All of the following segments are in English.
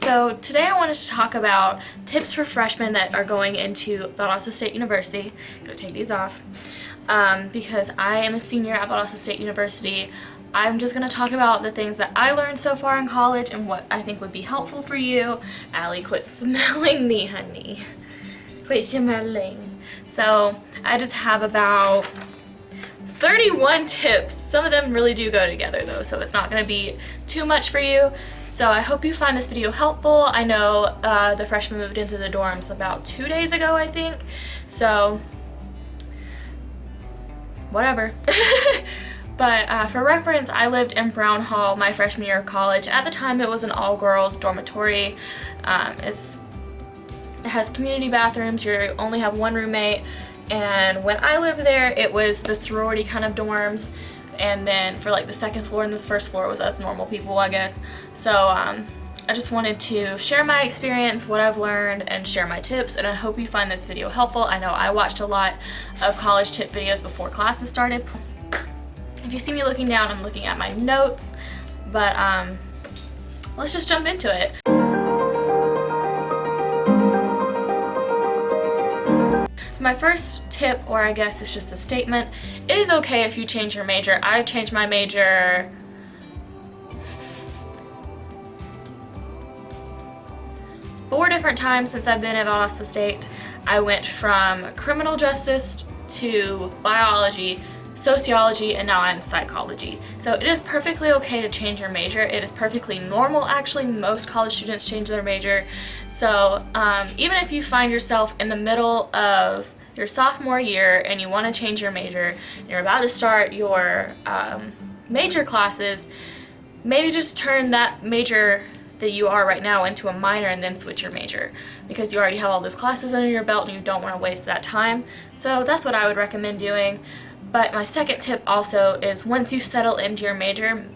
So today I wanted to talk about tips for freshmen that are going into Valdosta State University. I'm going to take these off because I am a senior at Valdosta State University. I'm just going to talk about the things that I learned so far in college and what I think would be helpful for you. Allie, quit smelling me, honey. Quit smelling. So I just have about 31 tips. Some of them really do go together though, so it's not going to be too much for you. So I hope you find this video helpful. I know the freshmen moved into the dorms about 2 days ago, I think. So whatever. But for reference, I lived in Brown Hall my freshman year of college. At the time it was an all-girls dormitory. It has community bathrooms. You only have one roommate. And when I lived there, it was the sorority kind of dorms, and then for like the second floor and the first floor was us normal people, I guess. So I just wanted to share my experience, what I've learned, and share my tips, and I hope you find this video helpful. I know I watched a lot of college tip videos before classes started. If you see me looking down, I'm looking at my notes, but let's just jump into it. So my first tip, or I guess it's just a statement, it is okay if you change your major. I've changed my major 4 different times since I've been at Valdosta State. I went from criminal justice to biology, sociology, and now I'm psychology. So it is perfectly okay to change your major. It is perfectly normal, actually. Most college students change their major. So even if you find yourself in the middle of your sophomore year and you want to change your major, and you're about to start your major classes, maybe just turn that major that you are right now into a minor and then switch your major, because you already have all those classes under your belt and you don't want to waste that time. So that's what I would recommend doing. But my second tip also is, once you settle into your major,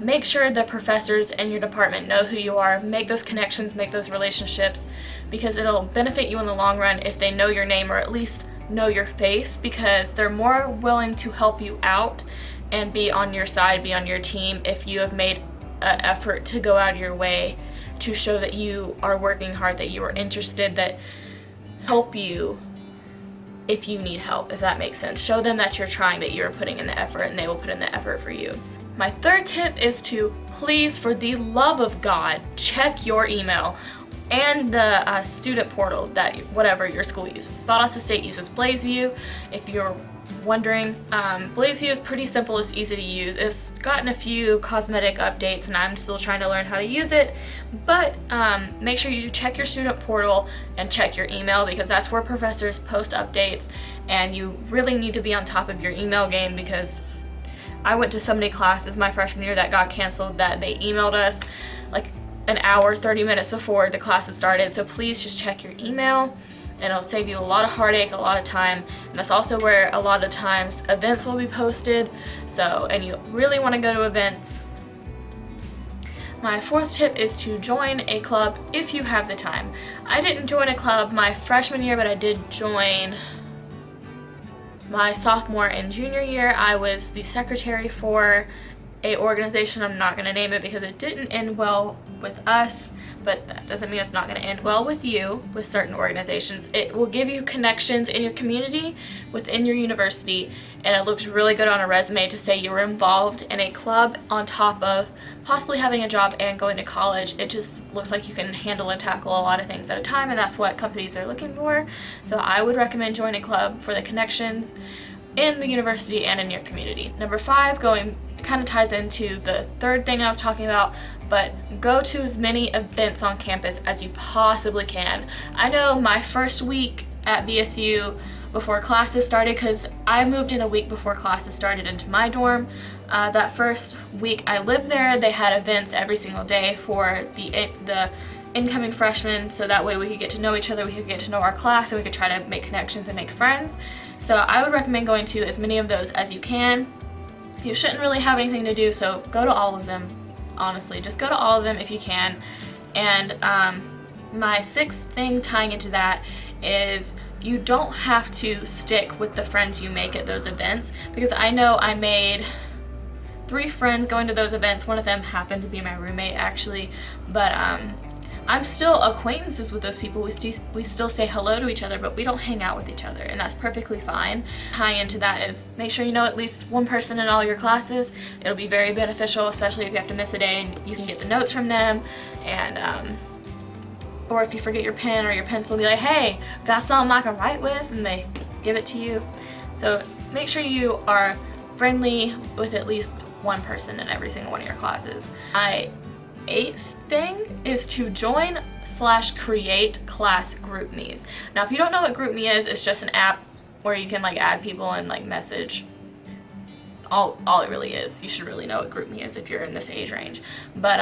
make sure the professors in your department know who you are. Make those connections, make those relationships, because it'll benefit you in the long run if they know your name, or at least know your face, because they're more willing to help you out and be on your side, be on your team, if you have made an effort to go out of your way to show that you are working hard, that you are interested, that help you if you need help, if that makes sense. Show them that you're trying, that you're putting in the effort, and they will put in the effort for you. My third tip is to, please, for the love of God, check your email and the student portal that whatever your school uses. Valdosta State uses BlazeView. If you're wondering, BlazeView is pretty simple, it's easy to use. It's gotten a few cosmetic updates and I'm still trying to learn how to use it, but make sure you check your student portal and check your email, because that's where professors post updates, and you really need to be on top of your email game, because I went to so many classes my freshman year that got canceled that they emailed us like an hour, 30 minutes before the classes started. So please just check your email, and it'll save you a lot of heartache, a lot of time. And that's also where a lot of times events will be posted. So, and you really want to go to events. My fourth tip is to join a club if you have the time. I didn't join a club my freshman year, but I did join my sophomore and junior year. I was the secretary for a organization. I'm not going to name it because it didn't end well with us, but that doesn't mean it's not going to end well with you with certain organizations. It will give you connections in your community within your university, and it looks really good on a resume to say you were involved in a club on top of possibly having a job and going to college. It just looks like you can handle and tackle a lot of things at a time, and that's what companies are looking for. So I would recommend joining a club for the connections in the university and in your community. Number 5, kind of ties into the third thing I was talking about, but go to as many events on campus as you possibly can. I know my first week at BSU before classes started, because I moved in a week before classes started into my dorm. That first week I lived there, they had events every single day for the incoming freshmen, so that way we could get to know each other, we could get to know our class, and we could try to make connections and make friends. So I would recommend going to as many of those as you can. You shouldn't really have anything to do, so go to all of them. Honestly, just go to all of them if you can. And my sixth thing tying into that is, you don't have to stick with the friends you make at those events, because I know I made 3 friends going to those events. One of them happened to be my roommate actually, but I'm still acquaintances with those people. We still say hello to each other, but we don't hang out with each other, and that's perfectly fine. Tie into that is make sure you know at least one person in all your classes. It'll be very beneficial, especially if you have to miss a day and you can get the notes from them, and or if you forget your pen or your pencil, be like, hey, got something I can write with, and they give it to you. So make sure you are friendly with at least one person in every single one of your classes. My 8th thing is to join/create class GroupMes. Now, if you don't know what GroupMe is, it's just an app where you can like add people and like message. All it really is. You should really know what GroupMe is if you're in this age range. But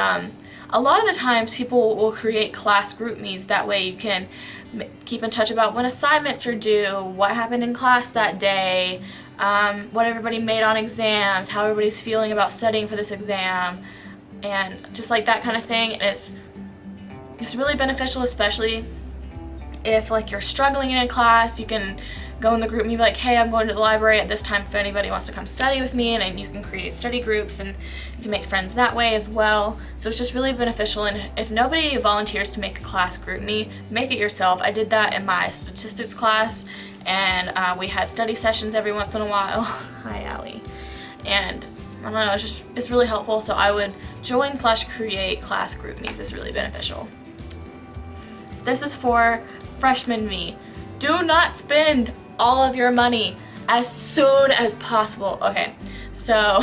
a lot of the times people will create class GroupMes. That way you can keep in touch about when assignments are due, what happened in class that day, what everybody made on exams, how everybody's feeling about studying for this exam, and just like that kind of thing. It's really beneficial, especially if like you're struggling in a class. You can go in the group and be like, hey, I'm going to the library at this time if anybody wants to come study with me, and you can create study groups and you can make friends that way as well. So it's just really beneficial, and if nobody volunteers to make a class GroupMe, make it yourself. I did that in my statistics class, and we had study sessions every once in a while. Hi, Allie. And I don't know, it's really helpful, so I would join/create class GroupMes. It's really beneficial. This is for freshman me. Do not spend all of your money as soon as possible. Okay, so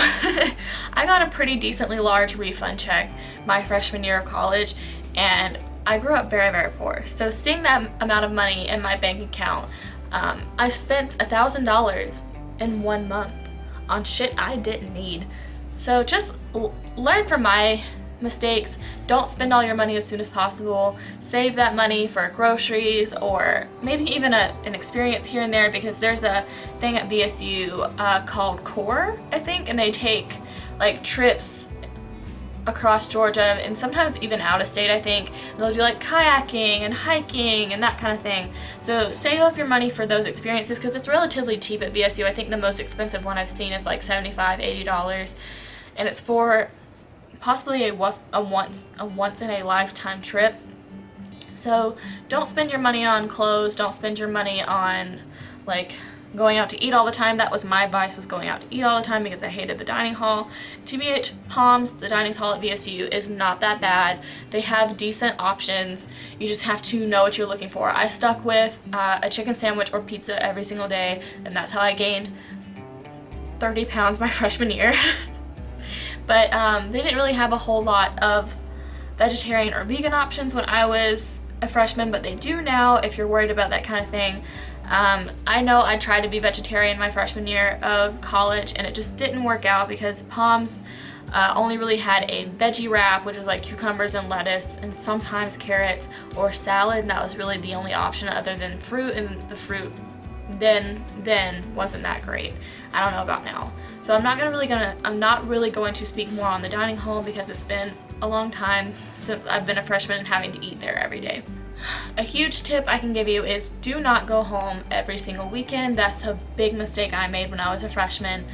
I got a pretty decently large refund check my freshman year of college, and I grew up very, very poor. So seeing that amount of money in my bank account, I spent $1,000 in 1 month on shit I didn't need. So just learn from my mistakes. Don't spend all your money as soon as possible. Save that money for groceries, or maybe even an experience here and there, because there's a thing at VSU called CORE, I think, and they take like trips across Georgia and sometimes even out of state, I think. And they'll do like kayaking and hiking and that kind of thing. So save up your money for those experiences, because it's relatively cheap at VSU. I think the most expensive one I've seen is like $75, $80, and it's for possibly a once in a lifetime trip. So don't spend your money on clothes. Don't spend your money on like going out to eat all the time. That was my advice, was going out to eat all the time, because I hated the dining hall. TBH Palms, the dining hall at VSU, is not that bad. They have decent options. You just have to know what you're looking for. I stuck with a chicken sandwich or pizza every single day, and that's how I gained 30 pounds my freshman year. But they didn't really have a whole lot of vegetarian or vegan options when I was a freshman, but they do now if you're worried about that kind of thing. I know I tried to be vegetarian my freshman year of college, and it just didn't work out, because Palms only really had a veggie wrap, which was like cucumbers and lettuce and sometimes carrots, or salad, and that was really the only option other than fruit, and the fruit then wasn't that great. I don't know about now. So I'm not really going to speak more on the dining hall, because it's been a long time since I've been a freshman and having to eat there every day. A huge tip I can give you is do not go home every single weekend. That's a big mistake I made when I was a freshman.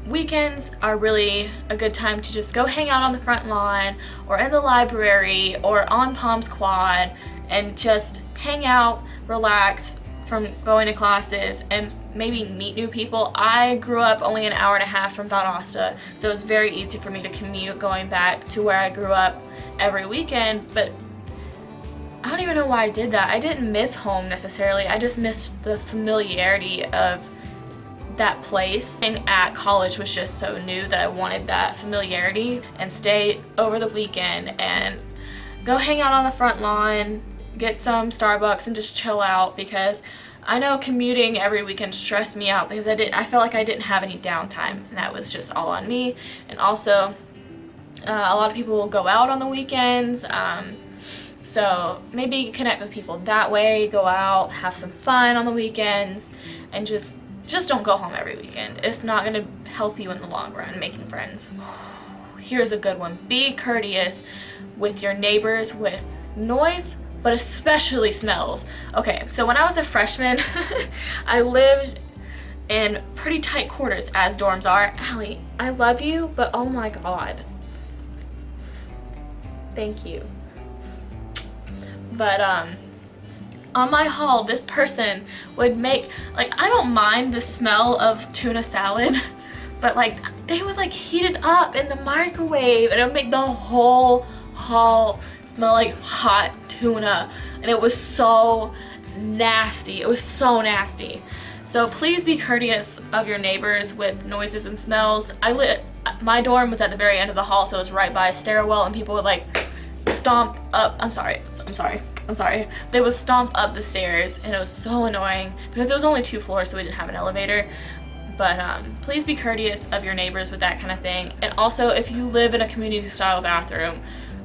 Weekends are really a good time to just go hang out on the front lawn, or in the library, or on Palms Quad, and just hang out, relax from going to classes, and maybe meet new people. I grew up only an hour and a half from Valdosta, so it was very easy for me to commute going back to where I grew up every weekend, but I don't even know why I did that. I didn't miss home necessarily. I just missed the familiarity of that place. And at college was just so new that I wanted that familiarity, and stay over the weekend and go hang out on the front lawn, get some Starbucks, and just chill out, because I know commuting every weekend stressed me out, because I felt like I didn't have any downtime, and that was just all on me. And also a lot of people will go out on the weekends, so maybe connect with people that way, go out, have some fun on the weekends, and just don't go home every weekend. It's not going to help you in the long run making friends. Here's a good one. Be courteous with your neighbors with noise, but especially smells. Okay, so when I was a freshman, I lived in pretty tight quarters, as dorms are. Allie, I love you, but oh my god. Thank you. But on my hall, this person would make, like, I don't mind the smell of tuna salad, but like they would like heat it up in the microwave and it would make the whole hall smell like hot tuna, and it was so nasty. It was so nasty. So please be courteous of your neighbors with noises and smells. My dorm was at the very end of the hall, so it was right by a stairwell, and people would like stomp up, I'm sorry. They would stomp up the stairs, and it was so annoying because it was only 2 floors, so we didn't have an elevator. But please be courteous of your neighbors with that kind of thing. And also, if you live in a community style bathroom,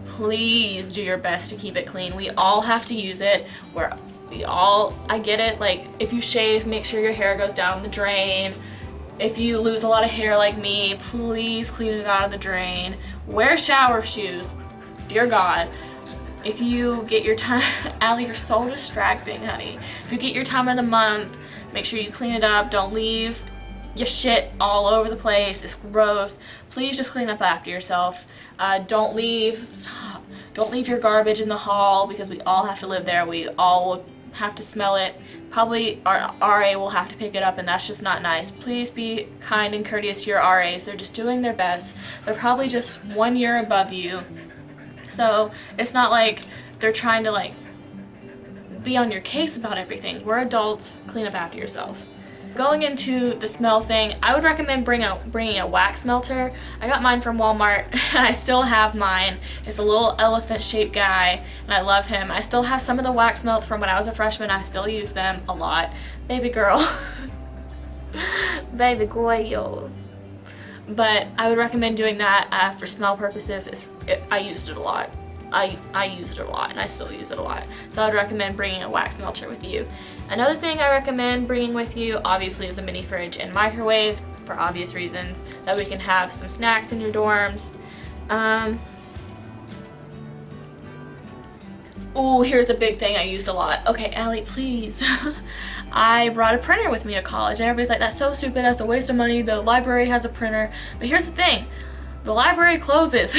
please do your best to keep it clean. We all have to use it. I get it, like if you shave, make sure your hair goes down the drain. If you lose a lot of hair like me, please clean it out of the drain. Wear shower shoes, dear God. If you get your time, Allie, you're so distracting, honey. If you get your time of the month, make sure you clean it up. Don't leave your shit all over the place. It's gross. Please just clean up after yourself. Don't leave your garbage in the hall, because we all have to live there. We all will have to smell it. Probably our RA will have to pick it up, and that's just not nice. Please be kind and courteous to your RAs. They're just doing their best. They're probably just 1 year above you. So it's not like they're trying to like be on your case about everything. We're adults. Clean up after yourself. Going into the smell thing, I would recommend bringing a wax melter. I got mine from Walmart and I still have mine. It's a little elephant shaped guy and I love him. I still have some of the wax melts from when I was a freshman. I still use them a lot. Baby girl. Baby girl. But I would recommend doing that for smell purposes. I used it a lot. I use it a lot and I still use it a lot. So I would recommend bringing a wax melter with you. Another thing I recommend bringing with you, obviously, is a mini fridge and microwave, for obvious reasons, that we can have some snacks in your dorms. Oh, here's a big thing I used a lot. Okay, Allie, please. I brought a printer with me to college and everybody's like, that's so stupid, that's a waste of money, the library has a printer. But here's the thing, the library closes.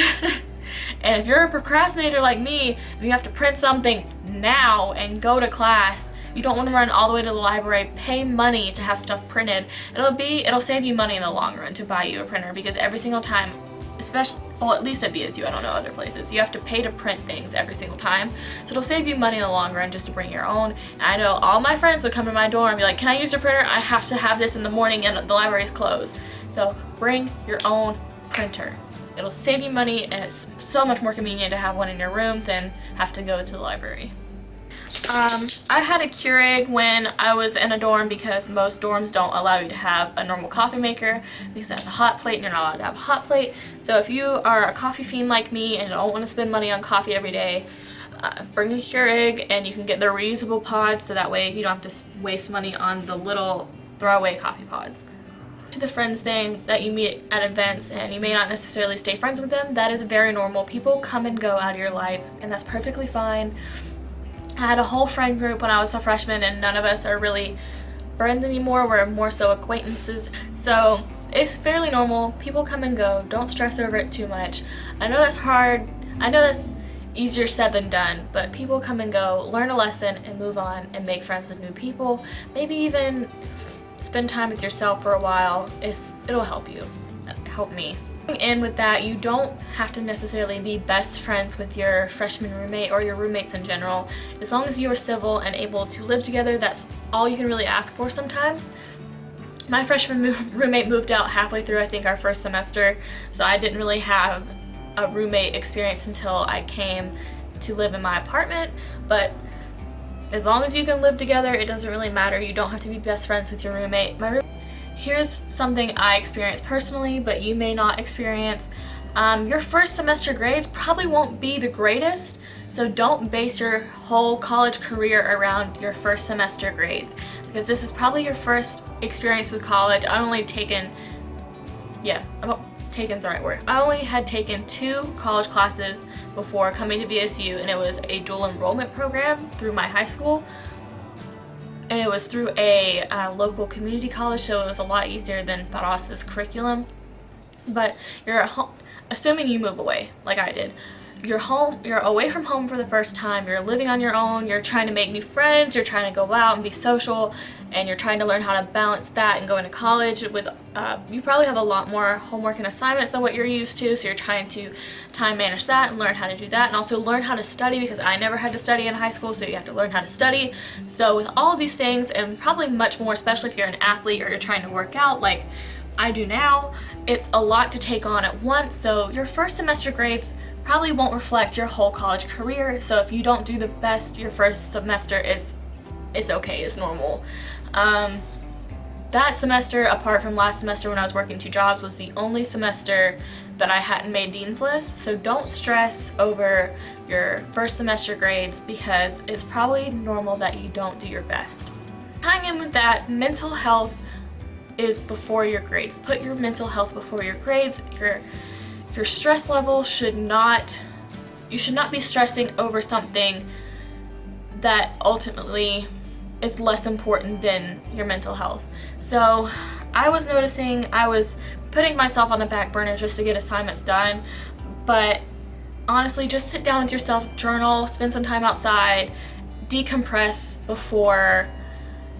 And if you're a procrastinator like me, and you have to print something now and go to class, you don't want to run all the way to the library, pay money to have stuff printed. It'll save you money in the long run to buy you a printer, because every single time, especially, well, at least at BSU, I don't know other places, you have to pay to print things every single time. So it'll save you money in the long run just to bring your own. And I know all my friends would come to my dorm and be like, can I use your printer? I have to have this in the morning and the library's closed. So bring your own printer. It'll save you money, and it's so much more convenient to have one in your room than have to go to the library. I had a Keurig when I was in a dorm, because most dorms don't allow you to have a normal coffee maker because that's a hot plate and you're not allowed to have a hot plate. So if you are a coffee fiend like me and don't want to spend money on coffee every day, bring a Keurig, and you can get the reusable pods, so that way you don't have to waste money on the little throwaway coffee pods. To the friends thing that you meet at events and you may not necessarily stay friends with them, that is very normal. People come and go out of your life, and that's perfectly fine. I had a whole friend group when I was a freshman, and none of us are really friends anymore. We're more so acquaintances. So it's fairly normal. People come and go. Don't stress over it too much. I know that's hard. I know that's easier said than done, but people come and go. Learn a lesson and move on and make friends with new people. Maybe even spend time with yourself for a while. It'll help you. Help me. And with that, you don't have to necessarily be best friends with your freshman roommate or your roommates in general. As long as you are civil and able to live together, that's all you can really ask for sometimes. My freshman roommate moved out halfway through, I think, our first semester, so I didn't really have a roommate experience until I came to live in my apartment. But as long as you can live together, it doesn't really matter. You don't have to be best friends with your roommate. Here's something I experienced personally, but you may not experience. Your first semester grades probably won't be the greatest, so don't base your whole college career around your first semester grades, because this is probably your first experience with college. I only taken's the right word. I only had taken 2 college classes before coming to BSU, and it was a dual enrollment program through my high school. And it was through a local community college, so it was a lot easier than Valdosta's curriculum. But assuming you move away, like I did, you're away from home for the first time, you're living on your own, you're trying to make new friends, you're trying to go out and be social, and you're trying to learn how to balance that and going to college with, you probably have a lot more homework and assignments than what you're used to, so you're trying to time manage that and learn how to do that, and also learn how to study, because I never had to study in high school, so you have to learn how to study. So with all of these things, and probably much more, especially if you're an athlete or you're trying to work out like I do now, it's a lot to take on at once. So your first semester grades probably won't reflect your whole college career, so if you don't do the best your first semester is okay, it's normal. That semester, apart from last semester when I was working 2 jobs, was the only semester that I hadn't made Dean's List, so don't stress over your first semester grades because it's probably normal that you don't do your best. Tying in with that, mental health is before your grades. Put your mental health before your grades. Your stress level should not, you should not be stressing over something that ultimately is less important than your mental health. So I was noticing I was putting myself on the back burner just to get assignments done, but honestly, just sit down with yourself, journal, spend some time outside, decompress before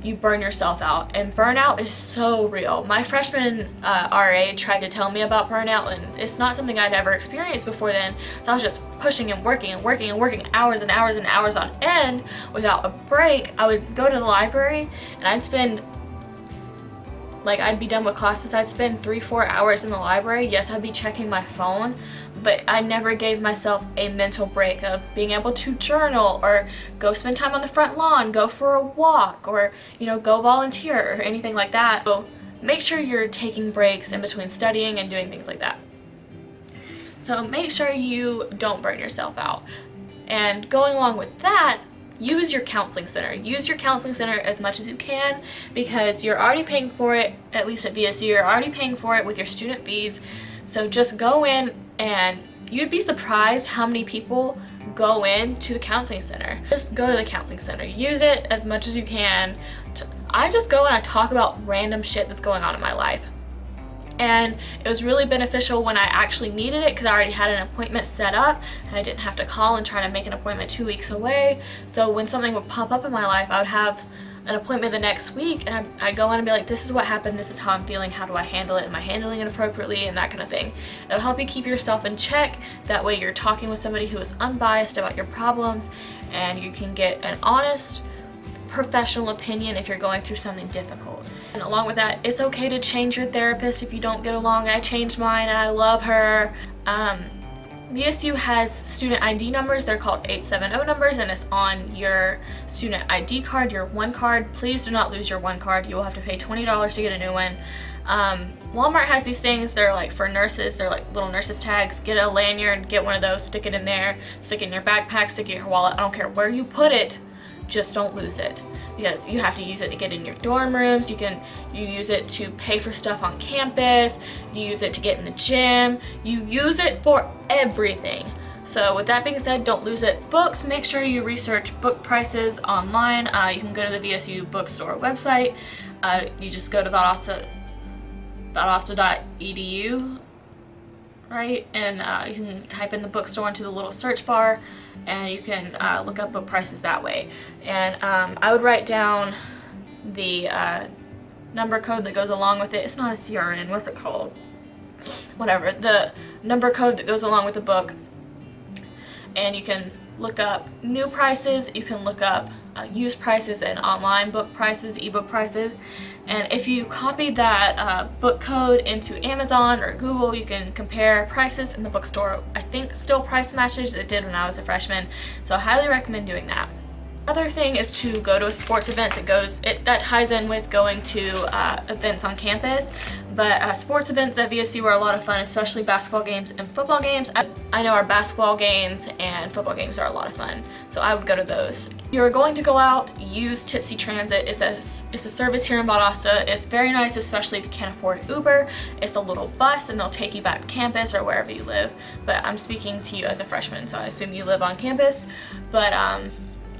you burn yourself out. And burnout is so real. My freshman RA tried to tell me about burnout, and it's not something I'd ever experienced before then. So I was just pushing and working and working and working hours and hours and hours on end without a break. I would go to the library and I'd spend, like, I'd be done with classes, I'd spend 3-4 hours in the library. Yes, I'd be checking my phone, but I never gave myself a mental break of being able to journal or go spend time on the front lawn, go for a walk, or, you know, go volunteer or anything like that. So make sure you're taking breaks in between studying and doing things like that. So make sure you don't burn yourself out. And going along with that, use your counseling center. Use your counseling center as much as you can, because you're already paying for it, at least at VSU, you're already paying for it with your student fees. So just go in, and you'd be surprised how many people go in to the counseling center. Just go to the counseling center. Use it as much as you can. I just go and I talk about random shit that's going on in my life. And it was really beneficial when I actually needed it, because I already had an appointment set up and I didn't have to call and try to make an appointment 2 weeks away. So when something would pop up in my life, I would have an appointment the next week, and I'd go in and be like, this is what happened, this is how I'm feeling, how do I handle it, am I handling it appropriately, and that kind of thing. It'll help you keep yourself in check. That way you're talking with somebody who is unbiased about your problems, and you can get an honest, professional opinion if you're going through something difficult. And along with that, it's okay to change your therapist if you don't get along. I changed mine and I love her. VSU has student ID numbers. They're called 870 numbers, and it's on your student ID card, your one card. Please do not lose your one card. You will have to pay $20 to get a new one. Walmart has these things. They're like for nurses. They're like little nurses tags. Get a lanyard, get one of those, stick it in there, stick it in your backpack, stick it in your wallet. I don't care where you put it, just don't lose it, because you have to use it to get in your dorm rooms. You use it to pay for stuff on campus, you use it to get in the gym, you use it for everything. So with that being said, don't lose it. Books, make sure you research book prices online. You can go to the VSU bookstore website. You just go to valdosta.edu, right? And you can type in the bookstore into the little search bar, and you can look up book prices that way. And I would write down the number code that goes along with it. It's not a CRN, what's it called? Whatever, the number code that goes along with the book. And you can look up new prices, you can look up used prices and online book prices, ebook prices. And if you copy that book code into Amazon or Google, you can compare prices in the bookstore. I think still price matches. It did when I was a freshman, so I highly recommend doing that. Another thing is to go to a sports event. That ties in with going to events on campus, but sports events at VSU are a lot of fun, especially basketball games and football games. I know our basketball games and football games are a lot of fun, so I would go to those. If you're going to go out, use Tipsy Transit. It's a service here in Valdosta. It's very nice, especially if you can't afford Uber. It's a little bus and they'll take you back to campus or wherever you live, but I'm speaking to you as a freshman, so I assume you live on campus. But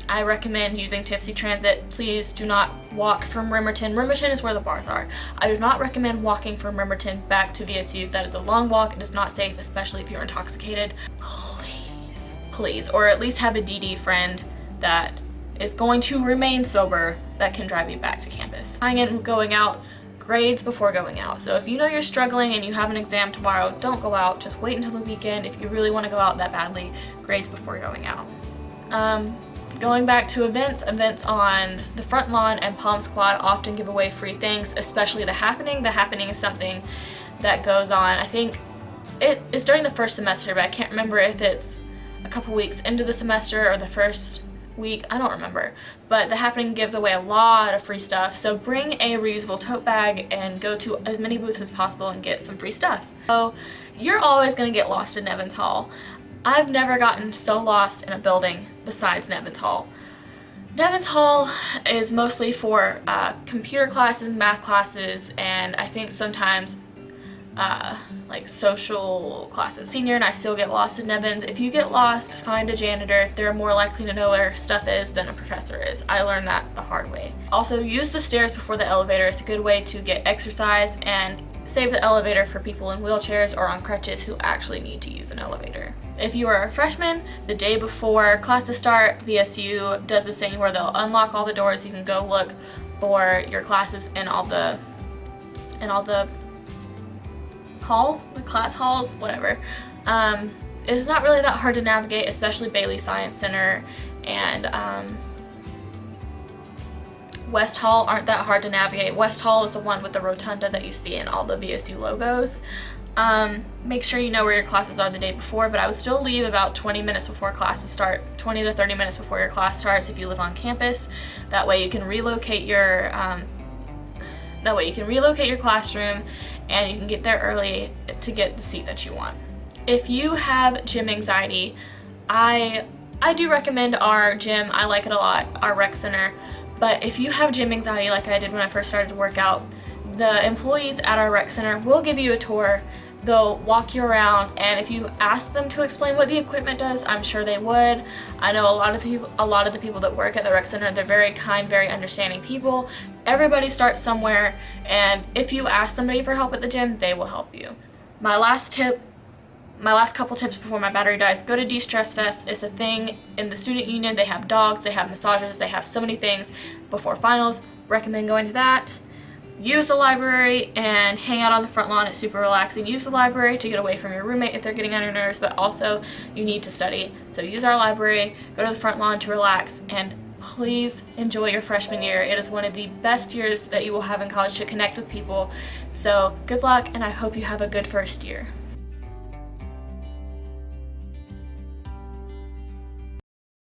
I recommend using Tipsy Transit. Please do not walk from Rimerton. Rimerton is where the bars are. I do not recommend walking from Rimerton back to VSU. That is a long walk. It is not safe, especially if you're intoxicated. Please please, or at least have a DD friend that is going to remain sober that can drive you back to campus. Trying and going out, grades before going out. So if you know you're struggling and you have an exam tomorrow, don't go out, just wait until the weekend. If you really want to go out that badly, grades before going out. Going back to events on the front lawn and Palm Squad often give away free things, especially the Happening. The Happening is something that goes on, I think it's during the first semester, but I can't remember if it's a couple weeks into the semester or the first week, I don't remember. But the Happening gives away a lot of free stuff, so bring a reusable tote bag and go to as many booths as possible and get some free stuff. So you're always going to get lost in Nevins Hall. I've never gotten so lost in a building besides Nevins Hall. Nevins Hall is mostly for computer classes, math classes, and I think sometimes like social classes. Senior and I still get lost in Nevins. If you get lost, find a janitor. They're more likely to know where stuff is than a professor is. I learned that the hard way. Also, use the stairs before the elevator. It's a good way to get exercise, and save the elevator for people in wheelchairs or on crutches who actually need to use an elevator. If you are a freshman, the day before classes start, VSU does this thing where they'll unlock all the doors. You can go look for your classes in all the halls, the class halls, whatever. It's not really that hard to navigate, especially Bailey Science Center and West Hall aren't that hard to navigate. West Hall is the one with the rotunda that you see in all the VSU logos. Make sure you know where your classes are the day before, but I would still leave about 20 minutes before classes start, 20 to 30 minutes before your class starts if you live on campus. That way you can relocate your classroom and you can get there early to get the seat that you want. If you have gym anxiety, I do recommend our gym. I like it a lot, our rec center. But if you have gym anxiety like I did when I first started to work out, the employees at our rec center will give you a tour. They'll walk you around, and if you ask them to explain what the equipment does, I'm sure they would. I know a lot of the people that work at the rec center, they're very kind, very understanding people. Everybody starts somewhere, and if you ask somebody for help at the gym, they will help you. My last couple tips before my battery dies: go to De-Stress Fest. It's a thing in the student union. They have dogs, they have massages, they have so many things before finals. Recommend going to that. Use the library and hang out on the front lawn. It's super relaxing. Use the library to get away from your roommate if they're getting on your nerves, but also you need to study. So use our library, go to the front lawn to relax, and please enjoy your freshman year. It is one of the best years that you will have in college to connect with people. So good luck, and I hope you have a good first year.